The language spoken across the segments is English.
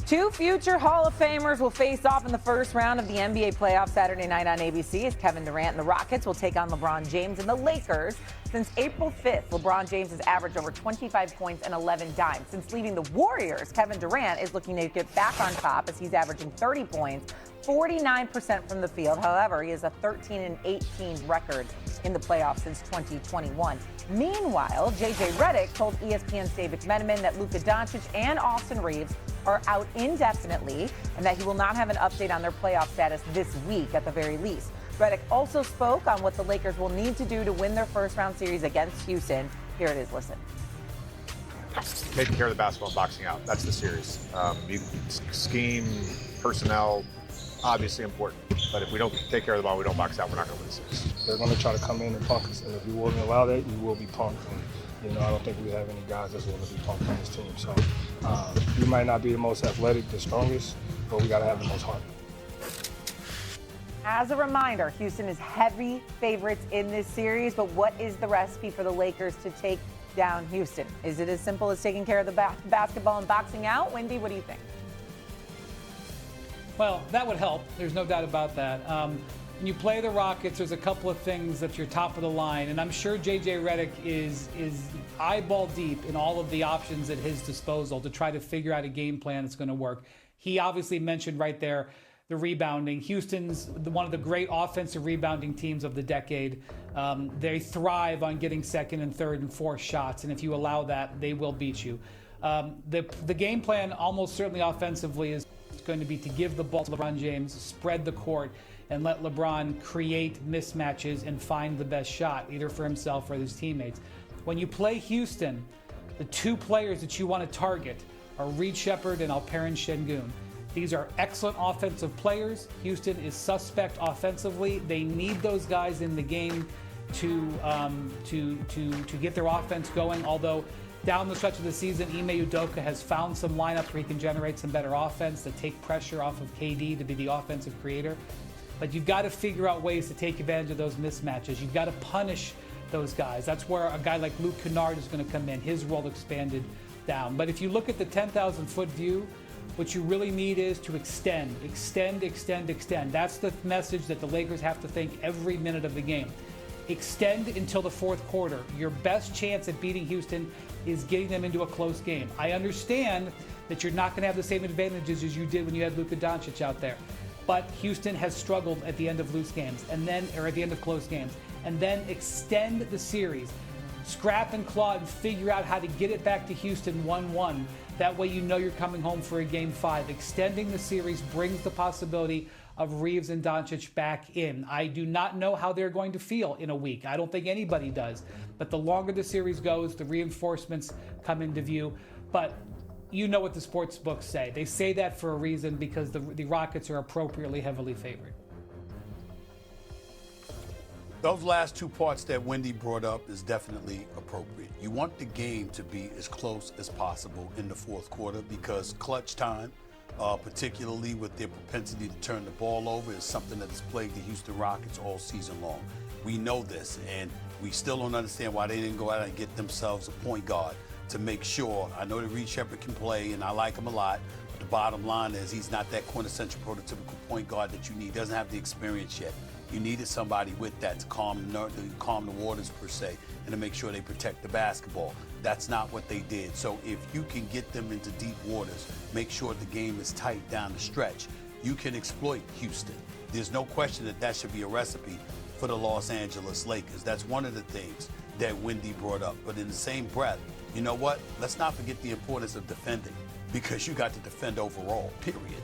Two future Hall of Famers will face off in the first round of the NBA playoffs Saturday night on ABC as Kevin Durant and the Rockets will take on LeBron James and the Lakers. Since April 5th, LeBron James has averaged over 25 points and 11 dimes. Since leaving the Warriors, Kevin Durant is looking to get back on top as he's averaging 30 points, 49% from the field. However, he has a 13-18 record in the playoffs since 2021. Meanwhile, JJ Redick told ESPN's David Medeman that Luka Doncic and Austin Reeves are out indefinitely and that he will not have an update on their playoff status this week at the very least. Redick also spoke on what the Lakers will need to do to win their first-round series against Houston. Here it is. Listen. Taking care of the basketball and boxing out. That's the series. Scheme, personnel, obviously important. But if we don't take care of the ball, we don't box out, we're not going to win the series. They're going to try to come in and punk us. And if you wouldn't allow that, you will be punked. And, I don't think we have any guys that's willing to be punked on this team. So you might not be the most athletic, the strongest, but we got to have the most heart. As a reminder, Houston is heavy favorites in this series, but what is the recipe for the Lakers to take down Houston? Is it as simple as taking care of the basketball and boxing out? Wendy, what do you think? Well, that would help. There's no doubt about that. When you play the Rockets, there's a couple of things that you're top of the line, and I'm sure JJ Redick is eyeball deep in all of the options at his disposal to try to figure out a game plan that's going to work. He obviously mentioned right there the rebounding. Houston's one of the great offensive rebounding teams of the decade. They thrive on getting second and third and fourth shots, and if you allow that, they will beat you. The game plan, almost certainly offensively, is going to be to give the ball to LeBron James, spread the court, and let LeBron create mismatches and find the best shot, either for himself or his teammates. When you play Houston, the two players that you want to target are Reed Shepherd and Alperen Şengün. These are excellent offensive players. Houston is suspect offensively. They need those guys in the game to get their offense going. Although down the stretch of the season, Ime Udoka has found some lineups where he can generate some better offense to take pressure off of KD to be the offensive creator. But you've got to figure out ways to take advantage of those mismatches. You've got to punish those guys. That's where a guy like Luke Kennard is going to come in. His role expanded down. But if you look at the 10,000-foot view, what you really need is to extend. That's the message that the Lakers have to think every minute of the game. Extend until the fourth quarter. Your best chance at beating Houston is getting them into a close game. I understand that you're not going to have the same advantages as you did when you had Luka Doncic out there. But Houston has struggled at the end of loose games at the end of close games. And then extend the series. Scrap and claw and figure out how to get it back to Houston 1-1. That way you know you're coming home for a Game 5. Extending the series brings the possibility of Reeves and Doncic back in. I do not know how they're going to feel in a week. I don't think anybody does. But the longer the series goes, the reinforcements come into view. But you know what the sports books say. They say that for a reason because the Rockets are appropriately heavily favored. Those last two parts that Wendy brought up is definitely appropriate. You want the game to be as close as possible in the fourth quarter because clutch time, particularly with their propensity to turn the ball over, is something that's plagued the Houston Rockets all season long. We know this, and we still don't understand why they didn't go out and get themselves a point guard to make sure. I know that Reed Shepherd can play, and I like him a lot, but the bottom line is he's not that quintessential prototypical point guard that you need. Doesn't have the experience yet. You needed somebody with that to calm the waters, per se, and to make sure they protect the basketball. That's not what they did. So if you can get them into deep waters, make sure the game is tight down the stretch, you can exploit Houston. There's no question that that should be a recipe for the Los Angeles Lakers. That's one of the things that Wendy brought up. But in the same breath, you know what? Let's not forget the importance of defending, because you got to defend overall, period.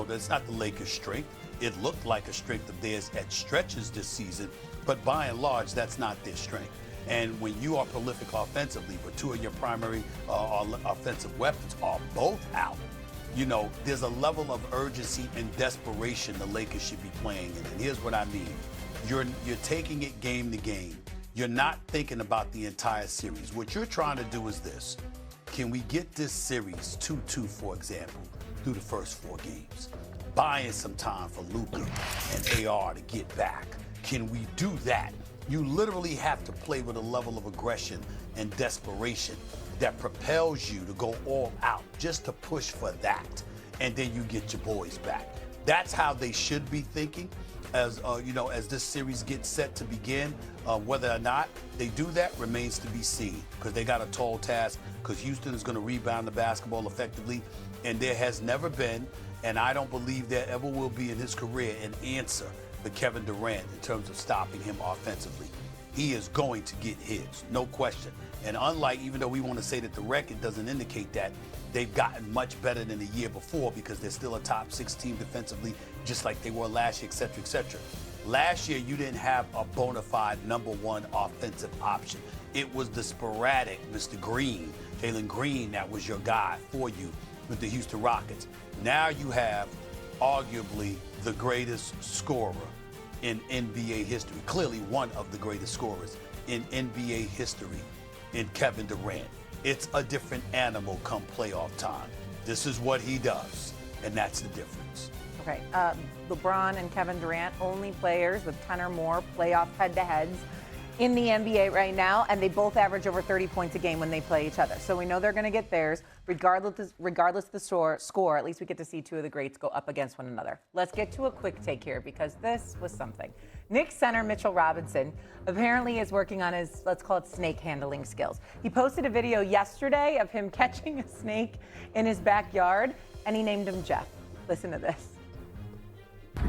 That's not the Lakers' strength. It looked like a strength of theirs at stretches this season, but by and large, that's not their strength. And when you are prolific offensively, but two of your primary offensive weapons are both out, there's a level of urgency and desperation the Lakers should be playing in. And here's what I mean. You're taking it game to game. You're not thinking about the entire series. What you're trying to do is this. Can we get this series 2-2, for example, through the first 4 games? Buying some time for Luka and AR to get back. Can we do that? You literally have to play with a level of aggression and desperation that propels you to go all out just to push for that. and then you get your boys back. That's how they should be thinking as as this series gets set to begin. Whether or not they do that remains to be seen, because they got a tall task, because Houston is going to rebound the basketball effectively, and there has never been, and I don't believe there ever will be in his career, an answer for Kevin Durant in terms of stopping him offensively. He is going to get his, no question. And unlike, even though we want to say that the record doesn't indicate that, they've gotten much better than the year before, because they're still a top 6 team defensively, just like they were last year, et cetera, et cetera. Last year, you didn't have a bona fide #1 offensive option. It was the sporadic Mr. Green, Jalen Green, that was your guy for you with the Houston Rockets. Now you have arguably the greatest scorer in NBA history, clearly one of the greatest scorers in NBA history, in Kevin Durant. It's a different animal come playoff time. This is what he does, and that's the difference. Okay, LeBron and Kevin Durant, only players with 10 or more playoff head-to-heads in the NBA right now, and they both average over 30 points a game when they play each other. So we know they're going to get theirs. Regardless of the score, at least we get to see two of the greats go up against one another. Let's get to a quick take here, because this was something. Knicks center Mitchell Robinson apparently is working on his, let's call it, snake handling skills. He posted a video yesterday of him catching a snake in his backyard, and he named him Jeff. Listen to this.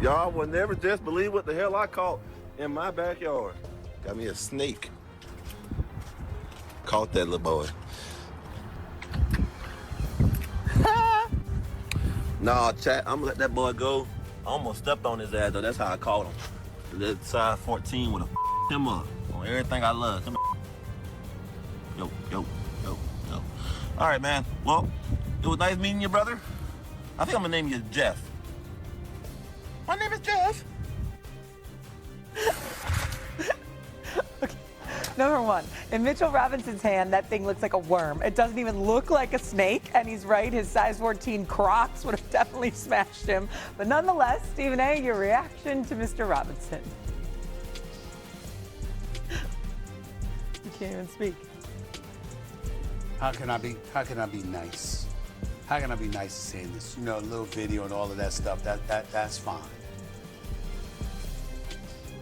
Y'all will never just believe what the hell I caught in my backyard. Got me a snake. Caught that little boy. Nah, chat, I'm gonna let that boy go. I almost stepped on his ass though. That's how I caught him. That size 14 would have him up on everything I love. Come here. Yo. All right, man. Well, it was nice meeting you, brother. I think I'm gonna name you Jeff. My name is Jeff. Okay. Number one, in Mitchell Robinson's hand, that thing looks like a worm. It doesn't even look like a snake, and he's right. His size 14 Crocs would have definitely smashed him. But nonetheless, Stephen A., your reaction to Mr. Robinson? You can't even speak. How can I be nice? How can I be nice to saying this? You know, a little video and all of that stuff, that's fine.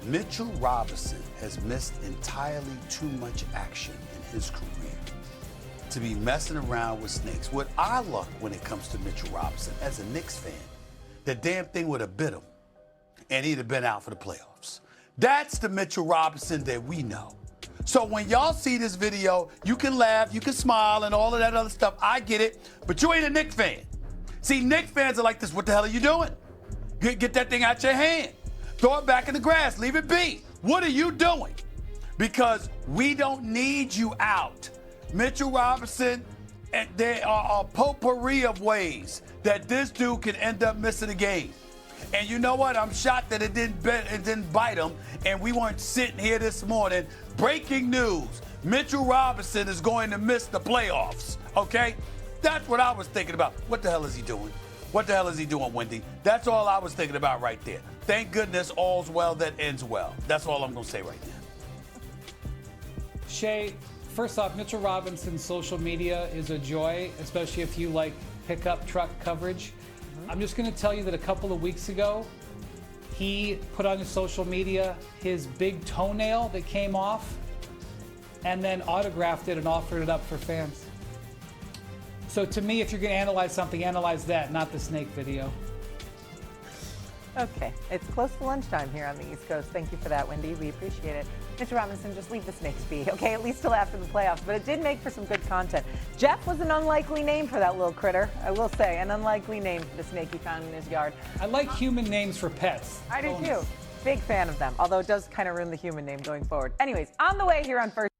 Mitchell Robinson has missed entirely too much action in his career to be messing around with snakes. What I love when it comes to Mitchell Robinson, as a Knicks fan, the damn thing would have bit him and he'd have been out for the playoffs. That's the Mitchell Robinson that we know. So when y'all see this video, you can laugh, you can smile, and all of that other stuff. I get it, but you ain't a Knicks fan. See, Knicks fans are like this. What the hell are you doing? Get that thing out your hand. Throw it back in the grass. Leave it be. What are you doing? Because we don't need you out. Mitchell Robinson, and there are a potpourri of ways that this dude can end up missing a game. And you know what? I'm shocked that it didn't bite him, and we weren't sitting here this morning. Breaking news, Mitchell Robinson is going to miss the playoffs, okay? That's what I was thinking about. What the hell is he doing? What the hell is he doing, Wendy? That's all I was thinking about right there. Thank goodness all's well that ends well. That's all I'm going to say right now. Shay, first off, Mitchell Robinson's social media is a joy, especially if you like pickup truck coverage. I'm just going to tell you that a couple of weeks ago, he put on his social media his big toenail that came off and then autographed it and offered it up for fans. So to me, if you're going to analyze something, analyze that, not the snake video. Okay, it's close to lunchtime here on the East Coast. Thank you for that, Wendy. We appreciate it. Mitchell Robinson, just leave the snakes be, okay? At least till after the playoffs. But it did make for some good content. Jeff was an unlikely name for that little critter, I will say. An unlikely name for the snake he found in his yard. I like human names for pets. I do too. Big fan of them, although it does kind of ruin the human name going forward. Anyways, on the way here on First.